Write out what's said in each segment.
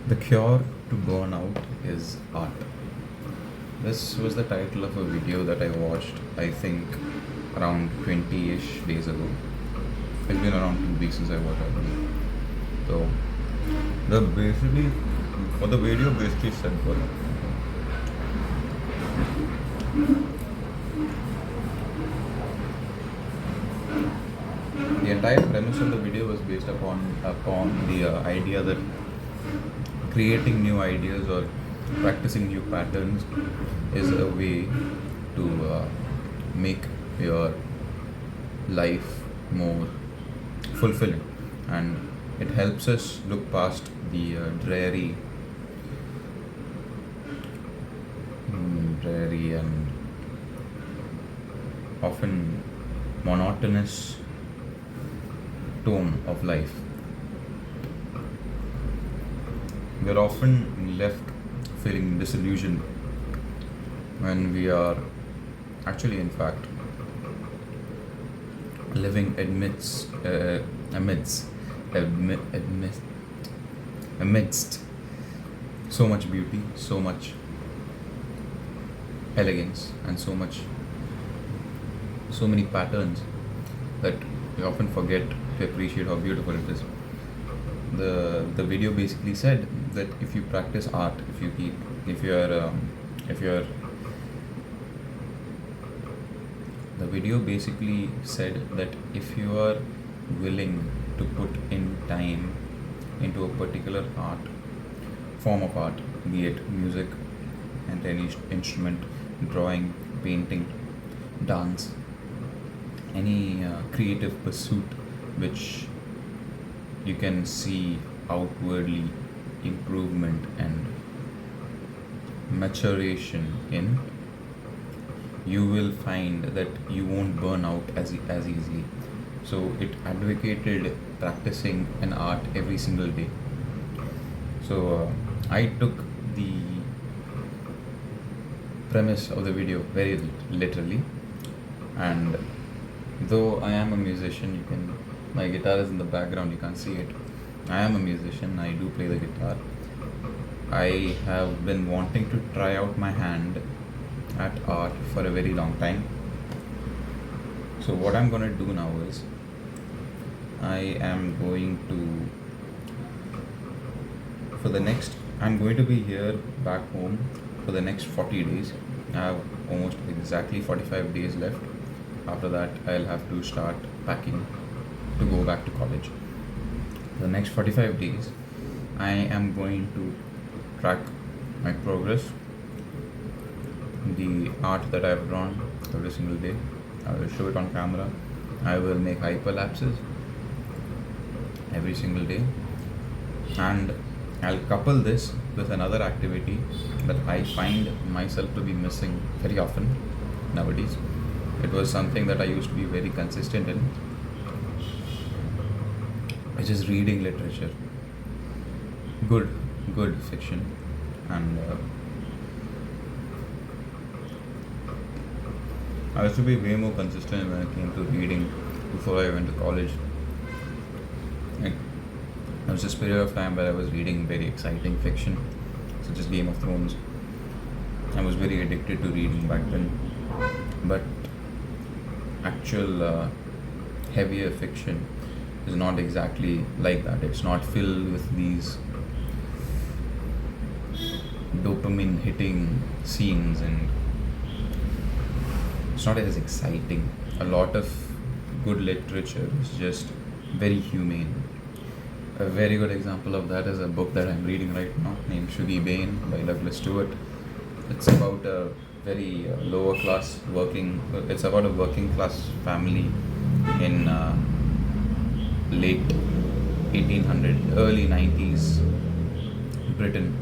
The cure to burnout is art. This was the title of a video that I watched, I think, around 20 ish days ago. It's been around 2 weeks since I watched it. So, what the video basically said was the entire premise of the video was based upon the idea that creating new ideas or practicing new patterns is a way to make your life more fulfilling, and it helps us look past the dreary and often monotonous tone of life. We're often left feeling disillusioned when we are actually, in fact, living amidst so much beauty, so much elegance, and so many patterns that we often forget to appreciate how beautiful it is. The video basically said that if you practice art, if you're the video basically said that if you are willing to put in time into a particular form of art, be it music and any instrument, drawing, painting, dance, any creative pursuit which you can see outwardly improvement and maturation in, you will find that you won't burn out as easily. So it advocated practicing an art every single day. So I took the premise of the video very literally, and though I am a musician, my guitar is in the background, you can't see it. I am a musician, I do play the guitar. I have been wanting to try out my hand at art for a very long time. So what I'm going to do now is I'm going to be here back home for the next 40 days. I have almost exactly 45 days left. After that, I'll have to start packing to go back to college. The next 45 days, I am going to track my progress, the art that I've drawn every single day. I will show it on camera. I will make hyperlapses every single day, and I'll couple this with another activity that I find myself to be missing very often nowadays. It was something that I used to be very consistent in, which is reading literature, good fiction, and I used to be way more consistent when it came to reading before I went to college. Like, there was this period of time where I was reading very exciting fiction, such as Game of Thrones. I was very addicted to reading back then, but actual heavier fiction is not exactly like that. It's not filled with these dopamine hitting scenes, and it's not as exciting. A lot of good literature is just very humane. A very good example of that is a book that I'm reading right now named Shuggy Bain by Douglas Stewart. It's about a very it's about a working class family in late 1800, early 90s Britain.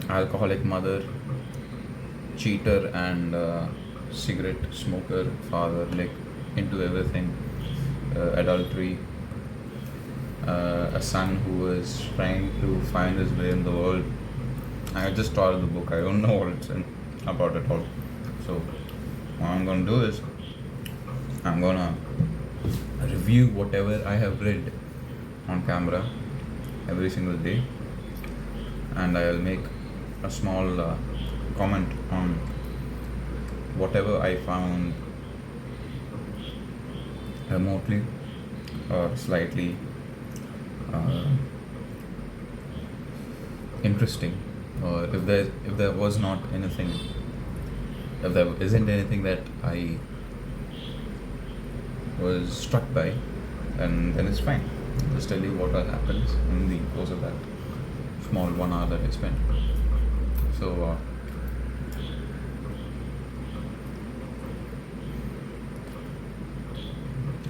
Alcoholic mother, cheater and cigarette smoker father, like into everything, adultery, a son who was trying to find his way in the world. I just started the book, I don't know what it's about at all. So what I'm going to do is I'm going to review whatever I have read on camera every single day, and I'll make a small comment on whatever I found remotely or slightly uh, interesting, or if there was not anything, if there isn't anything that I was struck by, and then it's fine. I'll just tell you what happens in the course of that small 1 hour that I spent. So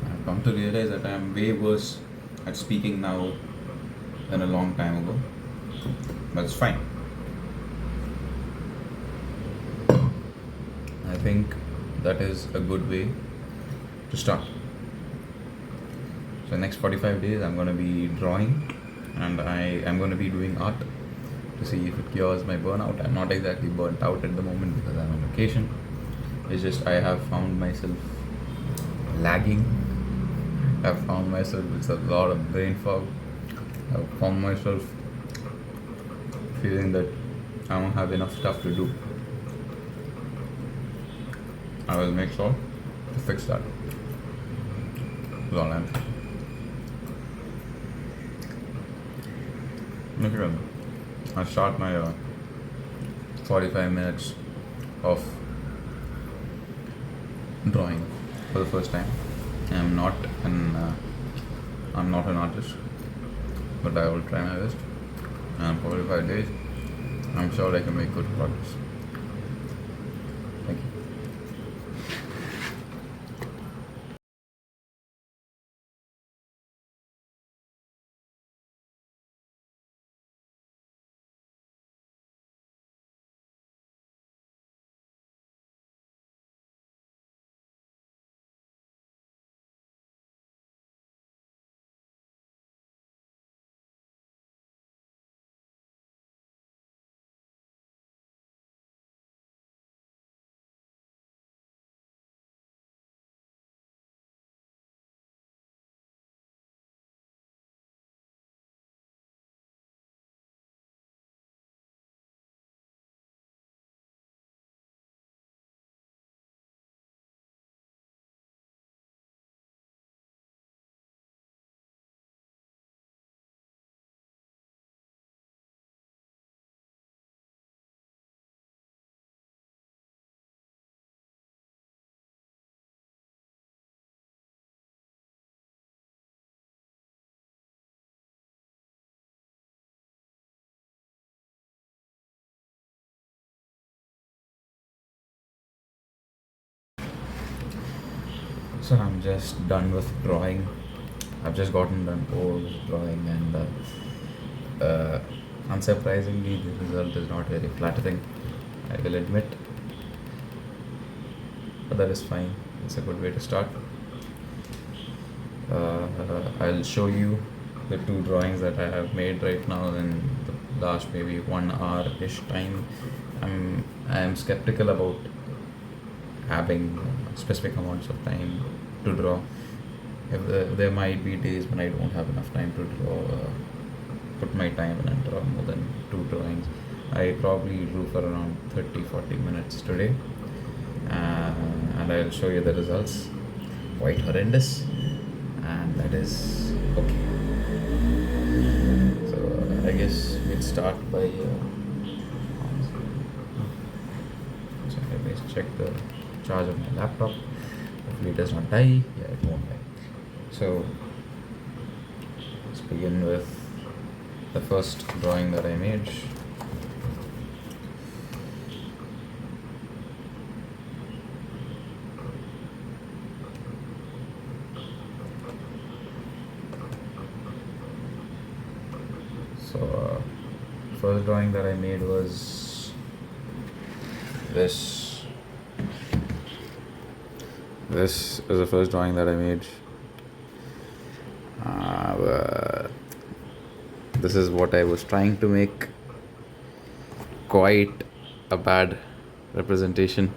I've come to realize that I am way worse at speaking now than a long time ago, but it's fine. I think that is a good way to start. So next 45 days I'm going to be drawing, and I am going to be doing art to see if it cures my burnout. I'm not exactly burnt out at the moment because I'm on vacation. It's just I have found myself lagging. I've found myself with a lot of brain fog. I've found myself feeling that I don't have enough stuff to do. I will make sure to fix that. That's all I'm. Okay, I'll start my 45 minutes of drawing for the first time. I'm not an artist, but I will try my best. And 45 days, I'm sure I can make good progress. Thank you. So I'm just done with drawing. I've just gotten done all with drawing, and unsurprisingly, the result is not very flattering, I will admit. But that is fine. It's a good way to start. I'll show you the two drawings that I have made right now in the last maybe 1 hour ish time. I'm skeptical about having specific amounts of time to draw. There might be days when I don't have enough time to draw, put my time in and draw more than two drawings. I probably drew for around 30-40 minutes today, and I'll show you the results. Quite horrendous, and that is okay. So I guess we'll start by so let me check the charge of my laptop. Hopefully it does not die. Yeah, it won't die. So let's begin with the first drawing that I made. So first drawing that I made was this. This is the first drawing that I made. This is what I was trying to make. Quite a bad representation.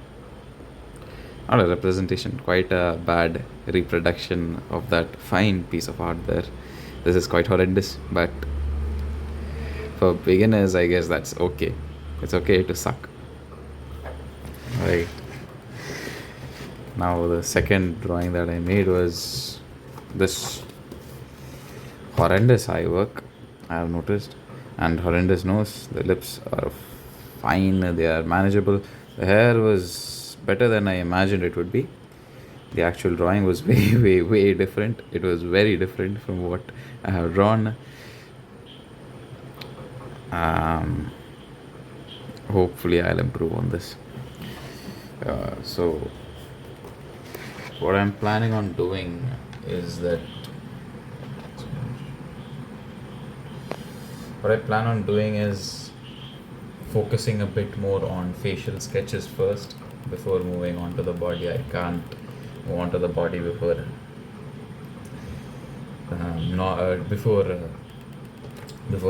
Not a representation, quite a bad reproduction of that fine piece of art there. This is quite horrendous, but For beginners, I guess that's okay. It's okay to suck. Right. Now, the second drawing that I made was this horrendous eye work, I have noticed, and horrendous nose. The lips are fine, they are manageable. The hair was better than I imagined it would be. The actual drawing was way, way, way different. It was very different from what I have drawn. Um, Hopefully, I'll improve on this. So, what I'm planning on doing is that what I plan on doing is focusing a bit more on facial sketches first before moving on to the body. I can't move on to the body before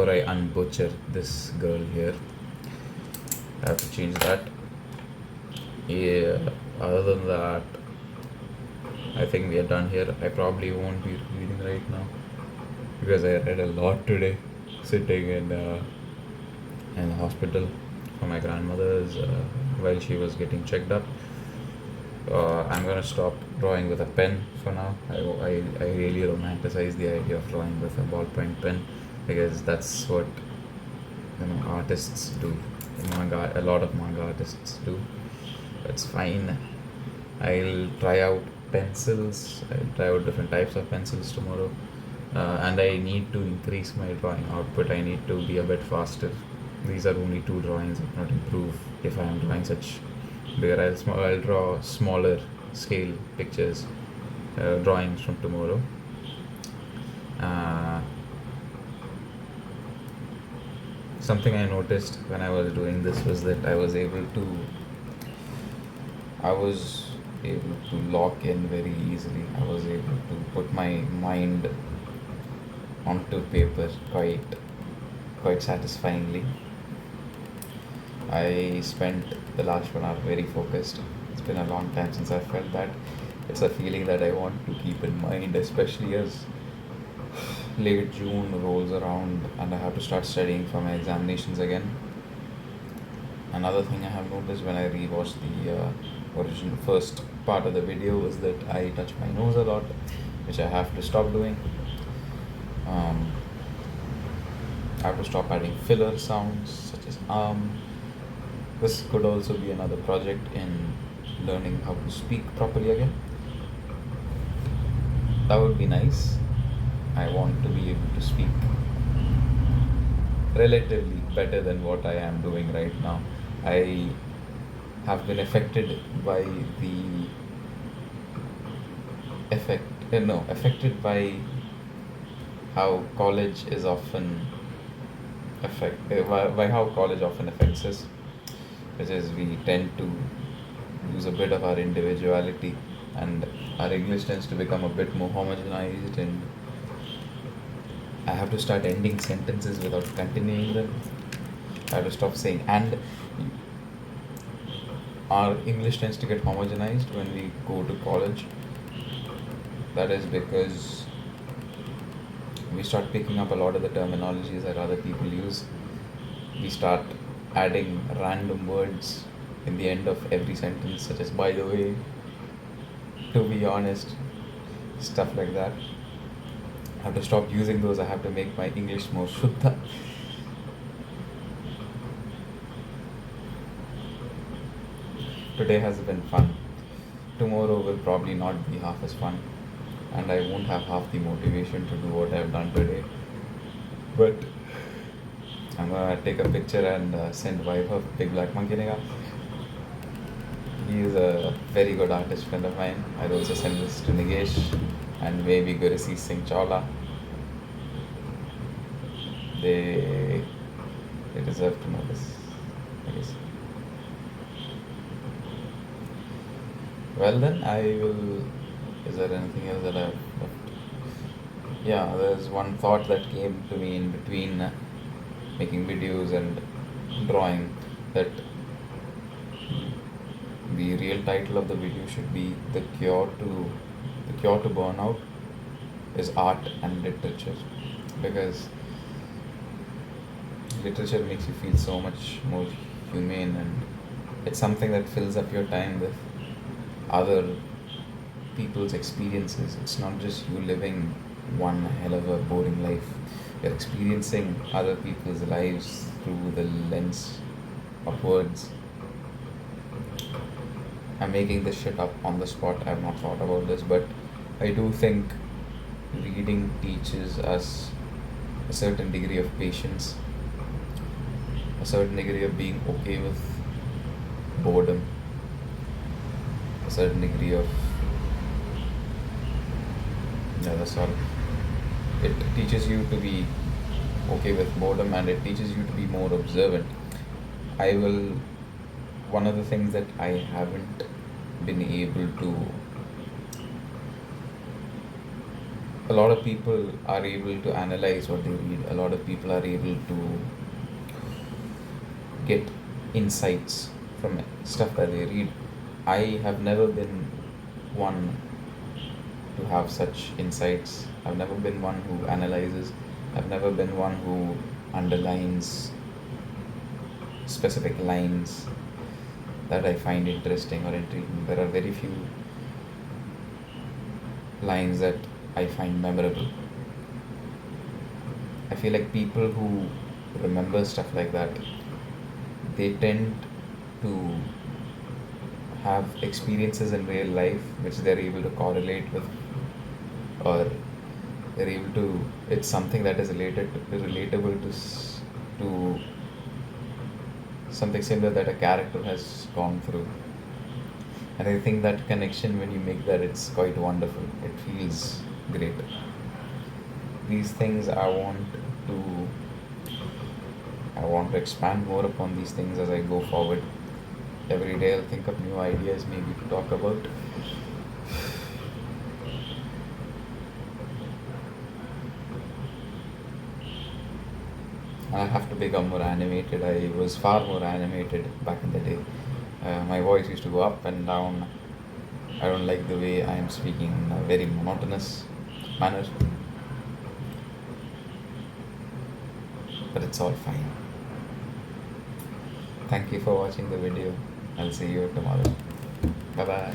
I unbutcher this girl here. I have to change that. Yeah. Other than that, I think we are done here. I probably won't be reading right now because I read a lot today, sitting in the hospital for my grandmother's while she was getting checked up. I'm gonna stop drawing with a pen for now. I really romanticize the idea of drawing with a ballpoint pen because that's what artists do. A lot of manga artists do. It's fine. I'll try out pencils. I'll try out different types of pencils tomorrow. And I need to increase my drawing output. I need to be a bit faster. These are only two drawings. I cannot improve if I am drawing such bigger. I'll draw smaller scale pictures, drawings from tomorrow. Something I noticed when I was doing this was that I was able to lock in very easily. I was able to put my mind onto paper quite satisfyingly. I spent the last 1 hour very focused. It's been a long time since I felt that. It's a feeling that I want to keep in mind, especially as late June rolls around and I have to start studying for my examinations again. Another thing I have noticed when I rewatched the original first part of the video was that I touch my nose a lot, which I have to stop doing. I have to stop adding filler sounds such as This could also be another project in learning how to speak properly again. That would be nice. I want to be able to speak relatively better than what I am doing right now. I have been affected by the affected by how college is often by how college often affects us, which is we tend to lose a bit of our individuality and our English tends to become a bit more homogenized, and I have to start ending sentences without continuing them. I have to stop saying and. Our English tends to get homogenized when we go to college. That is because we start picking up a lot of the terminologies that other people use. We start adding random words in the end of every sentence, such as by the way, to be honest, stuff like that. I have to stop using those. I have to make my English more shuddha. Today has been fun. Tomorrow will probably not be half as fun, and I won't have half the motivation to do what I've done today. But I'm gonna take a picture and send Vaibhav Big Black Monkey Nega. He is a very good artist friend of mine. I'll also send this to Nigesh and maybe Gurasi Singh Chawla. They deserve to know this, I guess. Well then, I will. Is there anything else that I've left? Yeah, there's one thought that came to me in between making videos and drawing, that the real title of the video should be the cure to burnout is art and literature, because literature makes you feel so much more humane, and it's something that fills up your time with other people's experiences. It's not just you living one hell of a boring life. You're experiencing other people's lives through the lens of words. I'm making this shit up on the spot. I've not thought about this, but I do think reading teaches us a certain degree of patience, a certain degree of being okay with boredom, a certain degree of, yeah, that's all. It teaches you to be okay with boredom, and it teaches you to be more observant. I will, one of the things that I haven't been able to, a lot of people are able to analyze what they read, a lot of people are able to get insights from stuff that they read. I have never been one to have such insights. I've never been one who analyzes. I've never been one who underlines specific lines that I find interesting or intriguing. There are very few lines that I find memorable. I feel like people who remember stuff like that, they tend to have experiences in real life which they're able to correlate with, or they're able to, it's something that is relatable to something similar that a character has gone through. And I think that connection, when you make that, it's quite wonderful. It feels great. These things to I want to expand more upon these things as I go forward. Every day I'll think of new ideas maybe to talk about. I have to become more animated. I was far more animated back in the day. My voice used to go up and down. I don't like the way I am speaking in a very monotonous manner, but it's all fine. Thank you for watching the video. I'll see you tomorrow. Bye bye.